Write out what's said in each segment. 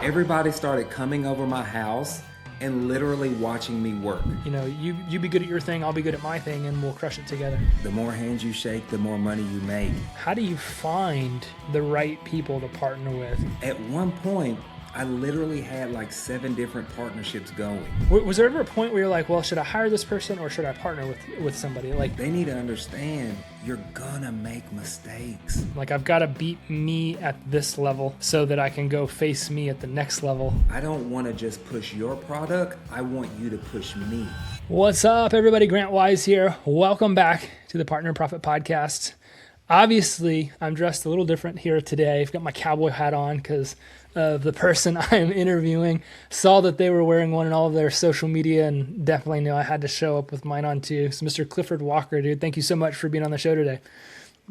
everybody started coming over my house and literally watching me work. You know, you be good at your thing, I'll be good at my thing, and we'll crush it together. The more hands you shake, the more money you make. How do you find the right people to partner with? At one point, I literally had like 7 different partnerships going. Was there ever a point where you're like, well, should I hire this person or should I partner with somebody? Like, They need to understand you're gonna make mistakes. like I've got to beat me at this level so that I can go face me at the next level. I don't want to just push your product. I want you to push me. What's up, everybody? Grant Wise here. Welcome back to the Partner and Profit Podcast. Obviously, I'm dressed a little different here today. I've got my cowboy hat on because the person I am interviewing saw that they were wearing one in all of their social media and definitely knew I had to show up with mine on too. So Mr. Clifford Walker, dude, thank you so much for being on the show today.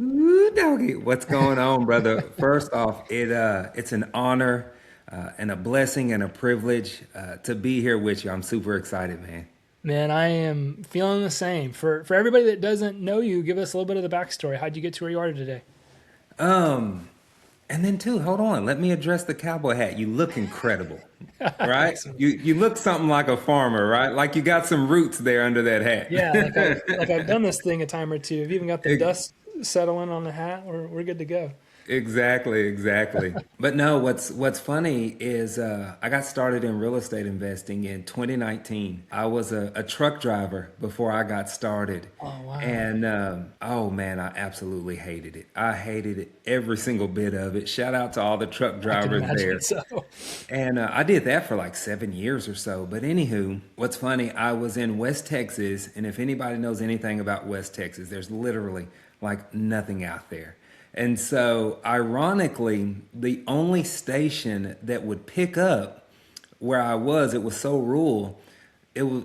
Ooh, doggy. What's going on, brother? First off, it's an honor and a blessing and a privilege to be here with you. I'm super excited, man. Man, I am feeling the same. For everybody that doesn't know you, give us a little bit of the backstory. How'd you get to where you are today? And then too, hold on, let me address the cowboy hat. You look incredible, right? You look something like a farmer, right? Like you got some roots there under that hat. Yeah, like I've done this thing a time or two. I've even got the dust settling on the hat. We're good to go. Exactly. But no, what's funny is I got started in real estate investing in 2019. I was a truck driver before I got started. Oh, wow. And oh man, I absolutely hated it. I hated it, every single bit of it. Shout out to all the truck drivers there. So. And I did that for like 7 years or so. But anywho, what's funny, I was in West Texas, and if anybody knows anything about West Texas, there's literally like nothing out there. And so, ironically, the only station that would pick up where I was, it was so rural,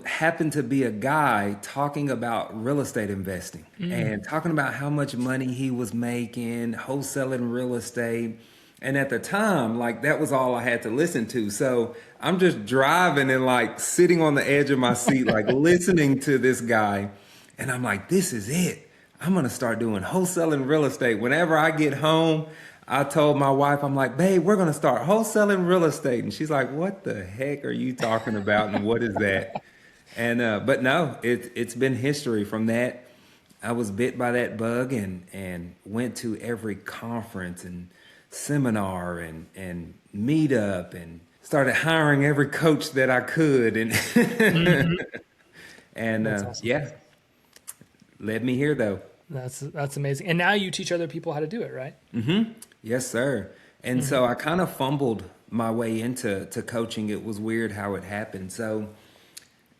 happened to be a guy talking about real estate investing and talking about how much money he was making, wholesaling real estate. And at the time, like that was all I had to listen to. So I'm just driving and like sitting on the edge of my seat, like listening to this guy. And I'm like, this is it. I'm going to start doing wholesaling real estate. Whenever I get home, I told my wife, I'm like, babe, we're going to start wholesaling real estate. And she's like, what the heck are you talking about? And what is that? And, but no, it's been history from that. I was bit by that bug and went to every conference and seminar and meetup and started hiring every coach that I could. And, and awesome. Yeah, led me here though. That's amazing. And now you teach other people how to do it, right? Mm-hmm. Yes, sir. And so I kind of fumbled my way into coaching. It was weird how it happened. So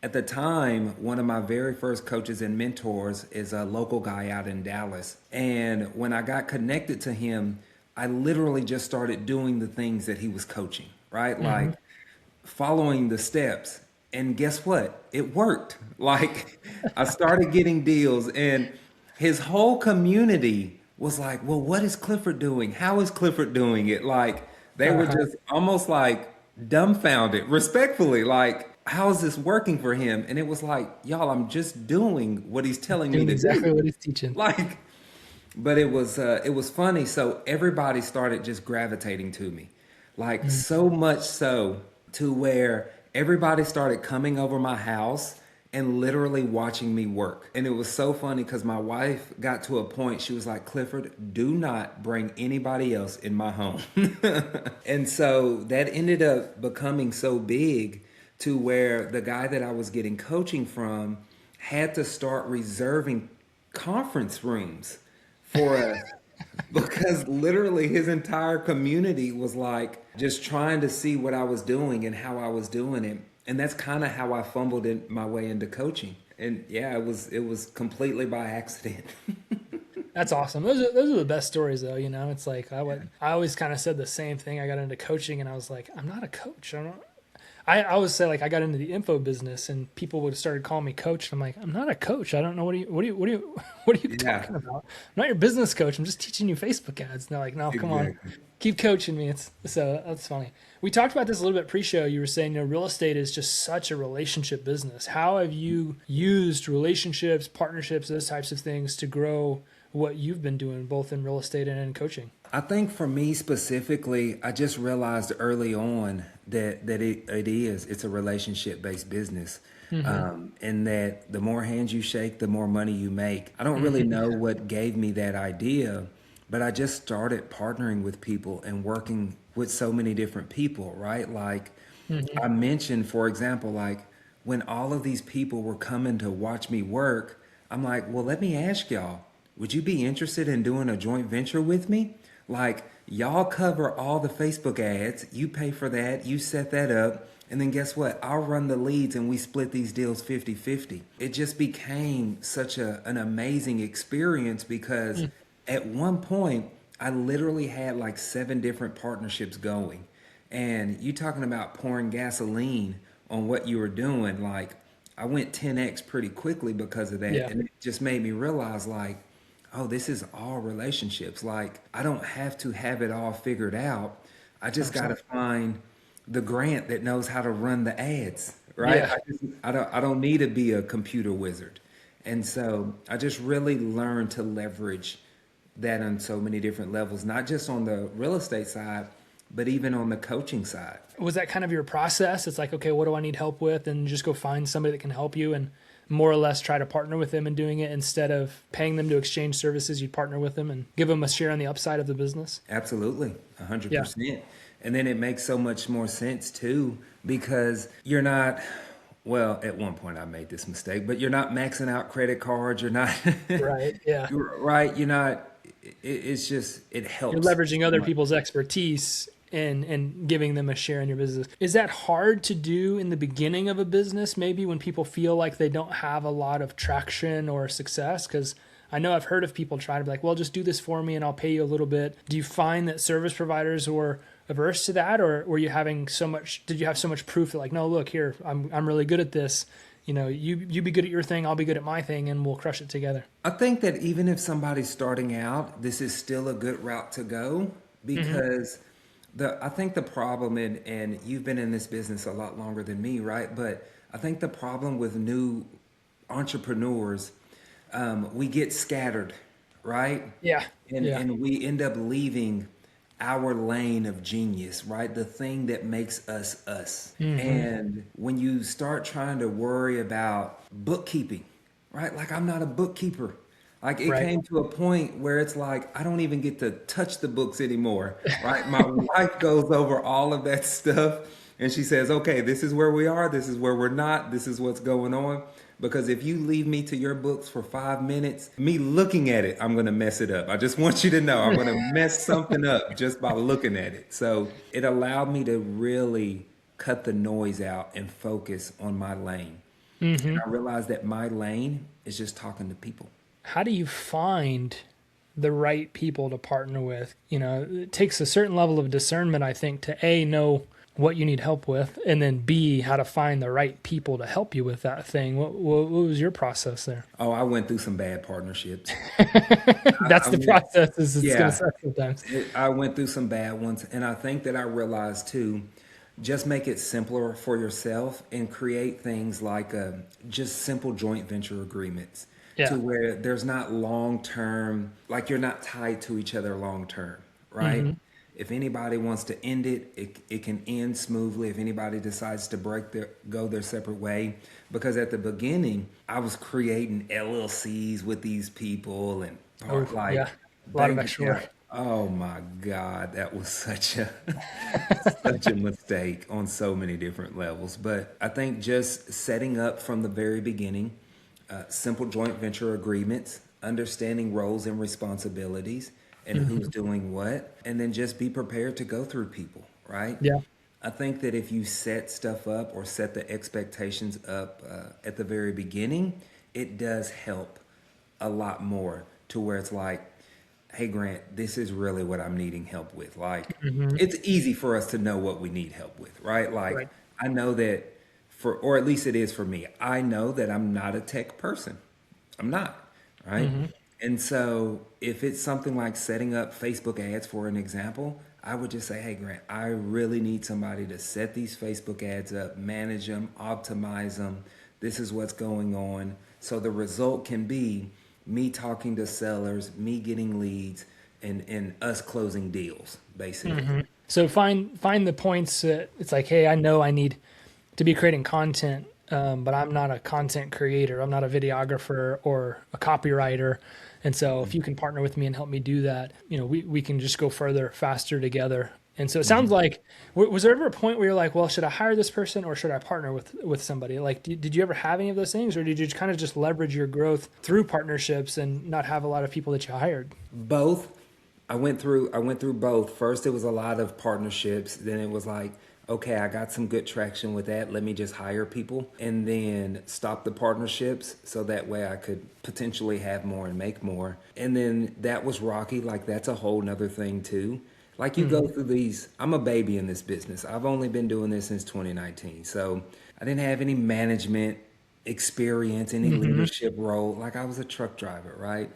at the time, one of my very first coaches and mentors is a local guy out in Dallas. And when I got connected to him, I literally just started doing the things that he was coaching, right? Like following the steps. And guess what? It worked. Like I started getting deals, and his whole community was like, well, what is Clifford doing? How is Clifford doing it? Like they were just almost like dumbfounded, respectfully, like, how is this working for him? And it was like, y'all, I'm just doing what he's telling me to exactly do. what he's teaching. Like, but it was funny. So everybody started just gravitating to me, like so much so to where everybody started coming over my house and literally watching me work. And it was so funny because my wife got to a point, she was like, Clifford, do not bring anybody else in my home. And so that ended up becoming so big to where the guy that I was getting coaching from had to start reserving conference rooms for us. Because literally his entire community was like just trying to see what I was doing and how I was doing it. And that's kind of how I fumbled my way into coaching. And yeah, it was completely by accident. That's awesome. Those are the best stories, though. You know, it's like I always kind of said the same thing. I got into coaching, and I was like, I'm not a coach. I always say, like, I got into the info business, and people would have started calling me coach. And I'm like, I'm not a coach. I don't know what are you talking about? I'm not your business coach. I'm just teaching you Facebook ads. And they're like, no, come on, keep coaching me. So that's funny. We talked about this a little bit pre-show. You were saying, real estate is just such a relationship business. How have you used relationships, partnerships, those types of things to grow what you've been doing both in real estate and in coaching? I think for me specifically, I just realized early on that it's a relationship based business. Mm-hmm. And that the more hands you shake, the more money you make. I don't really Mm-hmm. know what gave me that idea, but I just started partnering with people and working with so many different people, right? Like Mm-hmm. I mentioned, for example, like when all of these people were coming to watch me work, I'm like, well, let me ask y'all, would you be interested in doing a joint venture with me? Like, y'all cover all the Facebook ads, you pay for that, you set that up, and then guess what? I'll run the leads and we split these deals 50-50. It just became such an amazing experience because at one point, I literally had like 7 different partnerships going. And you talking about pouring gasoline on what you were doing, like I went 10x pretty quickly because of that. Yeah. And it just made me realize like, oh, this is all relationships. Like I don't have to have it all figured out. I just got to 100%. find the grant that knows how to run the ads, right? Yeah. I don't need to be a computer wizard. And so I just really learned to leverage that on so many different levels, not just on the real estate side, but even on the coaching side. Was that kind of your process? It's like, okay, what do I need help with? And just go find somebody that can help you and more or less try to partner with them in doing it instead of paying them to exchange services. You'd partner with them and give them a share on the upside of the business. Absolutely, Yeah. 100%. And then it makes so much more sense too, because you're not, well, at one point I made this mistake, but you're not maxing out credit cards. You're not, Right. Yeah. right. You're not, it's just, it You're helps leveraging so other much. people's expertise and giving them a share in your business. Is that hard to do in the beginning of a business, maybe when people feel like they don't have a lot of traction or success? Because I know I've heard of people try to be like, well, just do this for me and I'll pay you a little bit. Do you find that service providers were averse to that, or were you having so much, did you have so much proof that like, no, look here, I'm really good at this. You know, you be good at your thing, I'll be good at my thing, and we'll crush it together. I think that even if somebody's starting out, this is still a good route to go Hmm. because I think the problem and you've been in this business a lot longer than me, right? But I think the problem with new entrepreneurs, we get scattered, right? Yeah. and Yeah. and we end up leaving our lane of genius, right? The thing that makes us us. Hmm. And when you start trying to worry about bookkeeping, right? Like I'm not a bookkeeper. Like it Right. came to a point where it's like I don't even get to touch the books anymore, right? My wife goes over all of that stuff and she says, "Okay, this is where we are, this is where we're not, this is what's going on." Because if you leave me to your books for 5 minutes, me looking at it, I'm going to mess it up. I just want you to know I'm going to mess something up just by looking at it. So it allowed me to really cut the noise out and focus on my lane. And Hmm. I realized that my lane is just talking to people. How do you find the right people to partner with? You know, it takes a certain level of discernment, I think, to A, know what you need help with, and then B, how to find the right people to help you with that thing. What was your process there? Oh, I went through some bad partnerships. That's I the went, process, is it's going to yeah, suck sometimes. I went through some bad ones. And I think that I realized too, just make it simpler for yourself and create things like just simple joint venture agreements Yeah. to where there's not long term, like you're not tied to each other long term, right? Hmm. If anybody wants to end it, it can end smoothly. If anybody decides to go their separate way, because at the beginning I was creating LLCs with these people and Oh, like yeah. A lot of bank extra account. work. Oh my God, that was such a such a mistake on so many different levels. But I think just setting up from the very beginning, simple joint venture agreements, understanding roles and responsibilities, and who's Hmm. doing what, and then just be prepared to go through people, right? Yeah. I think that if you set stuff up or set the expectations up at the very beginning, it does help a lot more to where it's like, hey, Grant, this is really what I'm needing help with. Like, Hmm. it's easy for us to know what we need help with, right? Like, Right. I know that or at least it is for me, I know that I'm not a tech person. I'm not, right? Hmm. And so if it's something like setting up Facebook ads, for an example, I would just say, hey, Grant, I really need somebody to set these Facebook ads up, manage them, optimize them. This is what's going on. So the result can be me talking to sellers, me getting leads, and us closing deals, basically. So find the points that it's like, hey, I know I need to be creating content, but I'm not a content creator. I'm not a videographer or a copywriter. And so if you can partner with me and help me do that, we can just go further, faster together. And so it sounds like, was there ever a point where you're like, well, should I hire this person or should I partner with somebody? Like, did you ever have any of those things, or did you kind of just leverage your growth through partnerships and not have a lot of people that you hired? Both. I went through both. First, it was a lot of partnerships. Then it was like, okay, I got some good traction with that. Let me just hire people and then stop the partnerships so that way I could potentially have more and make more. And then that was rocky. Like that's a whole nother thing too. Like you go through these, I'm a baby in this business. I've only been doing this since 2019. So I didn't have any management experience, any leadership role. Like I was a truck driver, right?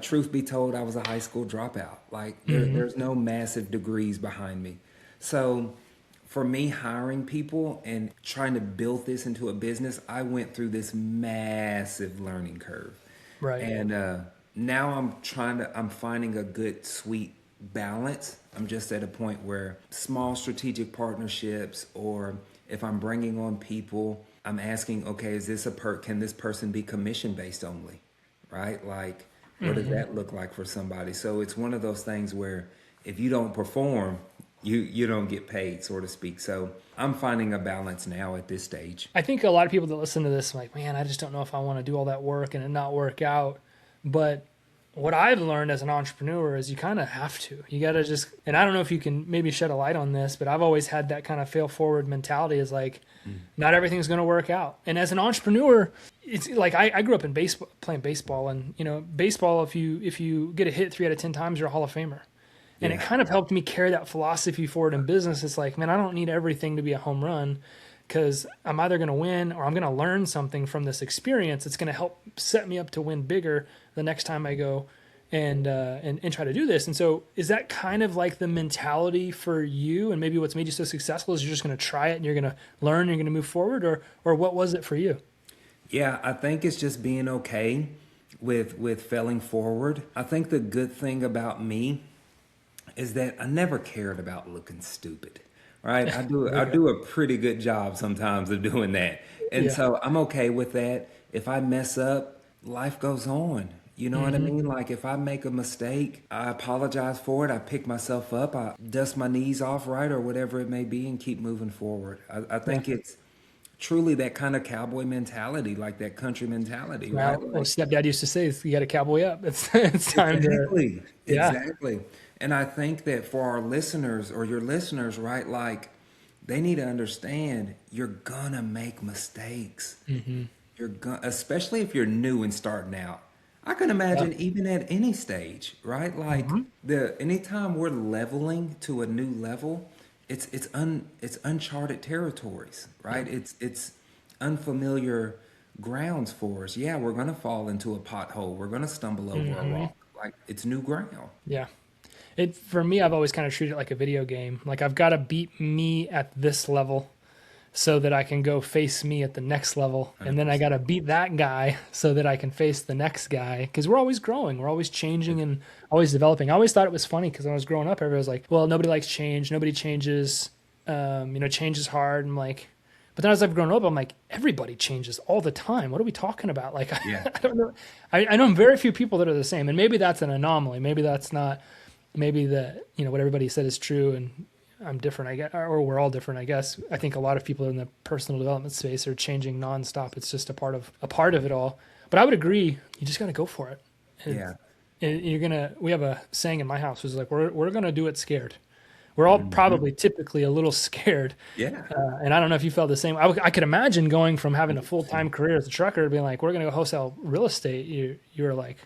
Truth be told, I was a high school dropout. Like there's no massive degrees behind me. So for me, hiring people and trying to build this into a business, I went through this massive learning curve. Right. And now I'm finding a good, sweet balance. I'm just at a point where small strategic partnerships, or if I'm bringing on people, I'm asking, okay, can this person be commission based only? Right? Like, what does that look like for somebody? So it's one of those things where if you don't perform, you don't get paid, so to speak. So I'm finding a balance now at this stage. I think a lot of people that listen to this are like, man, I just don't know if I want to do all that work and it not work out. But what I've learned as an entrepreneur is you kind of have to. You got to just, and I don't know if you can maybe shed a light on this, but I've always had that kind of fail forward mentality is like, not everything's going to work out. And as an entrepreneur, it's like I grew up in baseball, playing baseball, and baseball, if you get a hit 3 out of 10 times, you're a Hall of Famer. And it kind of helped me carry that philosophy forward in business. It's like, man, I don't need everything to be a home run, because I'm either going to win or I'm going to learn something from this experience. It's going to help set me up to win bigger the next time I go and try to do this. And so is that kind of like the mentality for you, and maybe what's made you so successful is you're just going to try it and you're going to learn and you're going to move forward, or what was it for you? Yeah, I think it's just being okay with failing forward. I think the good thing about me is that I never cared about looking stupid. Right? I do a pretty good job sometimes of doing that. And Yeah. so I'm okay with that. If I mess up, life goes on. You know what I mean? Like if I make a mistake, I apologize for it. I pick myself up. I dust my knees off, right, or whatever it may be, and keep moving forward. I Yeah. think it's truly that kind of cowboy mentality, like that country mentality, right? Well, Like, stepdad used to say, you got to cowboy up. It's time to, exactly, yeah. exactly. And I think that for our listeners or your listeners, right, like they need to understand you're gonna make mistakes. You're gonna, especially if you're new and starting out. I can Yeah. imagine even at any stage, right? Like the anytime we're leveling to a new level, it's uncharted territories, Yeah. right? It's unfamiliar grounds for us. Yeah, we're gonna fall into a pothole. We're gonna stumble over a rock. Like it's new ground. Yeah. For me, I've always kind of treated it like a video game. Like I've got to beat me at this level so that I can go face me at the next level. And then I got to beat that guy so that I can face the next guy. Because we're always growing, we're always changing and always developing. I always thought it was funny because when I was growing up, everybody was like, well, nobody likes change. Nobody changes. Change is hard. I'm like, but then as I've grown up, I'm like, everybody changes all the time. What are we talking about? Like, Yeah. I don't know. I know very few people that are the same. And maybe that's an anomaly. Maybe that's not, maybe what everybody said is true and I'm different, I guess, or we're all different, I guess. I think a lot of people in the personal development space are changing nonstop. It's just a part of it all. But I would agree, you just got to go for it. Yeah. We have a saying in my house was like, we're going to do it scared. We're all probably typically a little scared. Yeah. And I don't know if you felt the same. I could imagine going from having a full-time career as a trucker to being like, we're going to go wholesale real estate. You were like,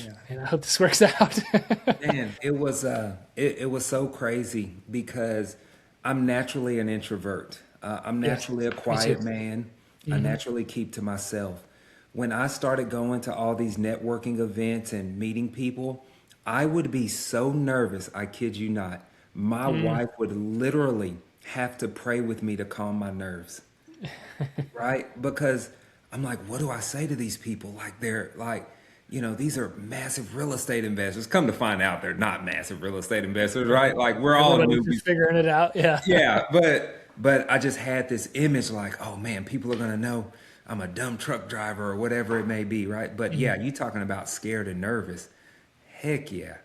Yeah. and I hope this works out. Man, it was so crazy because I'm naturally an introvert. I'm Yes, naturally a me quiet too. man. I naturally keep to myself. When I started going to all these networking events and meeting people, I would be so nervous, I kid you not. My wife would literally have to pray with me to calm my nerves, right? Because I'm like, what do I say to these people? Like they're like, these are massive real estate investors. Come to find out, they're not massive real estate investors, right? Like we're all Everybody's newbies. just figuring it out. Yeah. Yeah, but I just had this image like, oh man, people are gonna know I'm a dumb truck driver or whatever it may be, right? But yeah, you talking about scared and nervous. Heck yeah,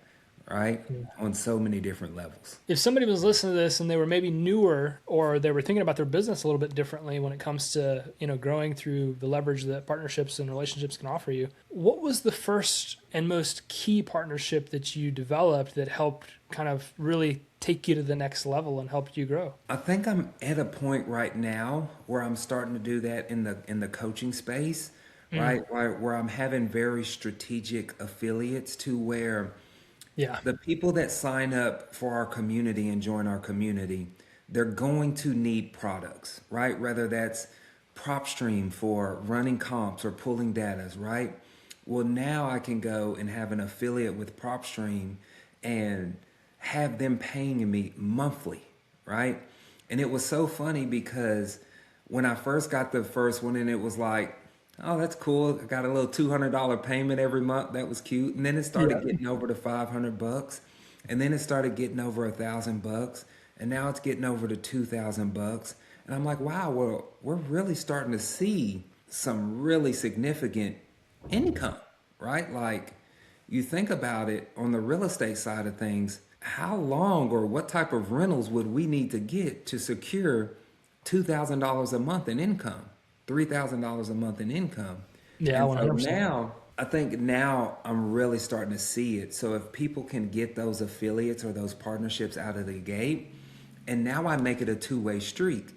right? On so many different levels. If somebody was listening to this and they were maybe newer or they were thinking about their business a little bit differently when it comes to, growing through the leverage that partnerships and relationships can offer you, what was the first and most key partnership that you developed that helped kind of really take you to the next level and helped you grow? I think I'm at a point right now where I'm starting to do that in the coaching space, right? Where I'm having very strategic affiliates to where Yeah. the people that sign up for our community and join our community, they're going to need products, right? Whether that's PropStream for running comps or pulling datas, right? Well, now I can go and have an affiliate with PropStream and have them paying me monthly, right? And it was so funny because when I first got the first one and it was like, oh, that's cool. I got a little $200 payment every month. That was cute. And then it started getting over to $500, and then it started getting over $1,000, and now it's getting over to $2,000. And I'm like, wow, well, we're really starting to see some really significant income, right? Like you think about it on the real estate side of things, how long or what type of rentals would we need to get to secure $2,000 a month in income? $3,000 a month in income. Yeah, And so 100%. now, I think now I'm really starting to see it. So if people can get those affiliates or those partnerships out of the gate, and now I make it a two-way street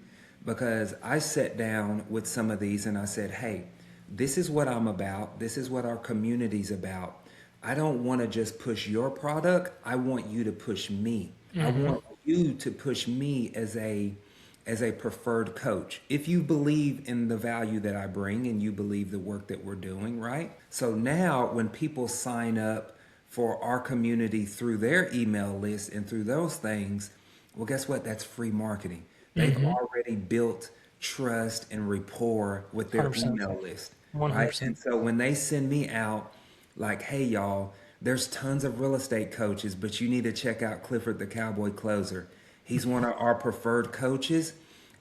because I sat down with some of these and I said, hey, this is what I'm about. This is what our community's about. I don't want to just push your product. I want you to push me. I want you to push me as a preferred coach. If you believe in the value that I bring and you believe the work that we're doing, right? So now when people sign up for our community through their email list and through those things, well, guess what? That's free marketing. They've already built trust and rapport with their 100%. email list, right? 100%. And so when they send me out like, hey, y'all, there's tons of real estate coaches, but you need to check out Clifford the Cowboy Closer. He's one of our preferred coaches.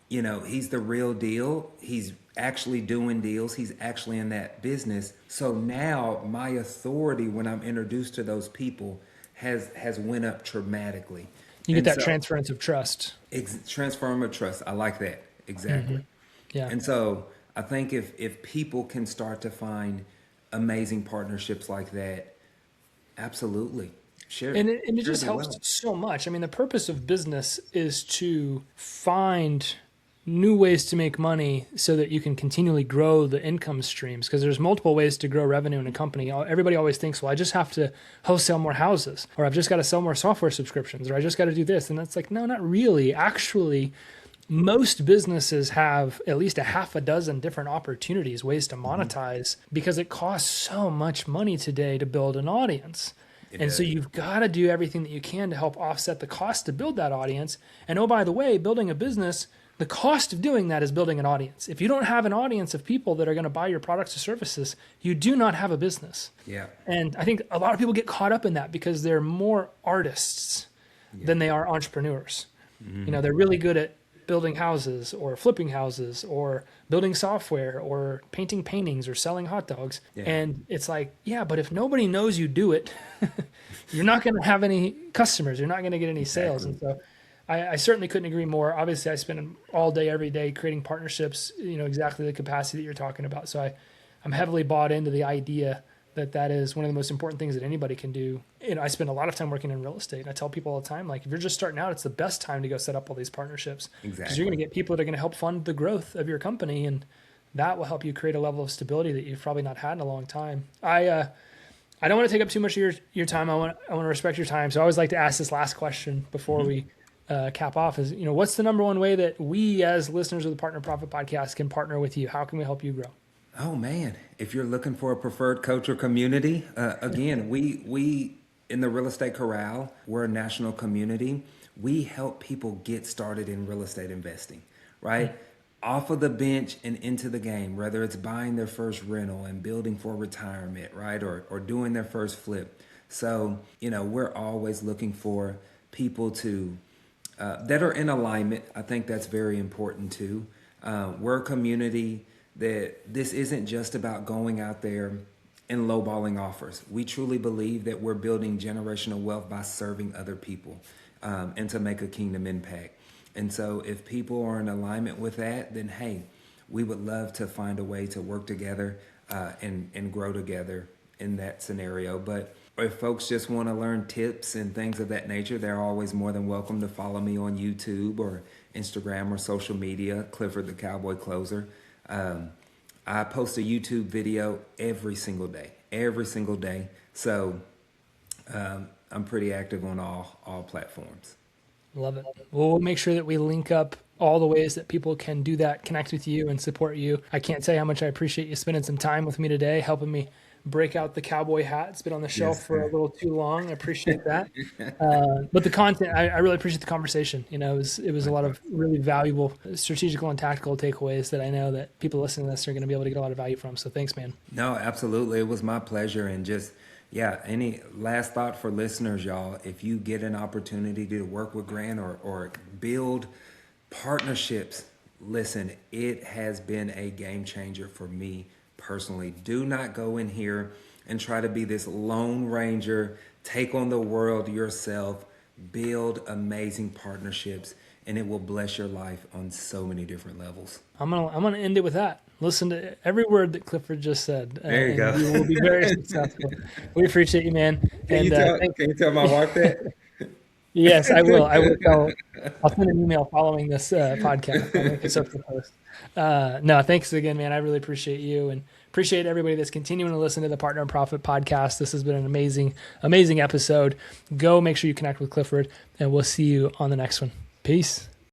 He's the real deal. He's actually doing deals. He's actually in that business. So now my authority when I'm introduced to those people has went up dramatically. You get And that so transference of trust. transformative trust. I like that. Exactly. Yeah. And so I think if people can start to find amazing partnerships like that, absolutely. Share, And it share just the helps wealth. so much. I mean, the purpose of business is to find new ways to make money so that you can continually grow the income streams because there's multiple ways to grow revenue in a company. Everybody always thinks, well, I just have to wholesale more houses, or I've just got to sell more software subscriptions, or I just got to do this. And that's like, no, not really. Actually, most businesses have at least a half a dozen different opportunities, ways to monetize because it costs so much money today to build an audience. And so does. you've got to do everything that you can to help offset the cost to build that audience. And oh, by the way, building a business, the cost of doing that is building an audience. If you don't have an audience of people that are going to buy your products or services, you do not have a business. Yeah. And I think a lot of people get caught up in that because they're more artists than they are entrepreneurs. They're really good at building houses or flipping houses or building software or painting paintings or selling hot dogs. Yeah. And it's like, yeah, but if nobody knows you do it, you're not going to have any customers. You're not going to get any sales. And so I certainly couldn't agree more. Obviously, I spend all day, every day creating partnerships, exactly the capacity that you're talking about. So I'm heavily bought into the idea that is one of the most important things that anybody can do. I spend a lot of time working in real estate. And I tell people all the time, like, if you're just starting out, it's the best time to go set up all these partnerships. Because Exactly. you're going to get people that are going to help fund the growth of your company. And that will help you create a level of stability that you've probably not had in a long time. I don't want to take up too much of your time. I want to respect your time. So I always like to ask this last question before we cap off is, what's the number one way that we as listeners of the Partner Profit Podcast can partner with you? How can we help you grow? Oh man, if you're looking for a preferred coach or community, again, we in the Real Estate Corral, we're a national community. We help people get started in real estate investing, right? off of the bench and into the game, whether it's buying their first rental and building for retirement, right? Or doing their first flip. So, we're always looking for people to that are in alignment. I think that's very important too. We're a community that this isn't just about going out there and lowballing offers. We truly believe that we're building generational wealth by serving other people and to make a kingdom impact. And so if people are in alignment with that, then hey, we would love to find a way to work together and grow together in that scenario. But if folks just want to learn tips and things of that nature, they're always more than welcome to follow me on YouTube or Instagram or social media, Clifford the Cowboy Closer. I post a YouTube video every single day. So I'm pretty active on all platforms. Love it. Well, we'll make sure that we link up all the ways that people can do that, connect with you and support you. I can't tell you how much I appreciate you spending some time with me today, helping me break out the cowboy hat. It's been on the shelf for a little too long. I appreciate that. But the content, I really appreciate the conversation. It was a lot of really valuable strategical and tactical takeaways that I know that people listening to this are going to be able to get a lot of value from. So thanks, man. No, absolutely. It was my pleasure. And just, any last thought for listeners, y'all, if you get an opportunity to work with Grant or build partnerships, listen, it has been a game changer for me personally. Do not go in here and try to be this lone ranger, take on the world yourself, build amazing partnerships, and it will bless your life on so many different levels. I'm gonna end it with that. Listen to every word that Clifford just said. There you go. You will be very successful. We appreciate you, man. Can you tell my wife that? Yes, I will. I'll send an email following this podcast. I'll make a social post. No, thanks again, man. I really appreciate you and appreciate everybody that's continuing to listen to the Partner and Profit podcast. This has been an amazing, amazing episode. Go make sure you connect with Clifford, and we'll see you on the next one. Peace.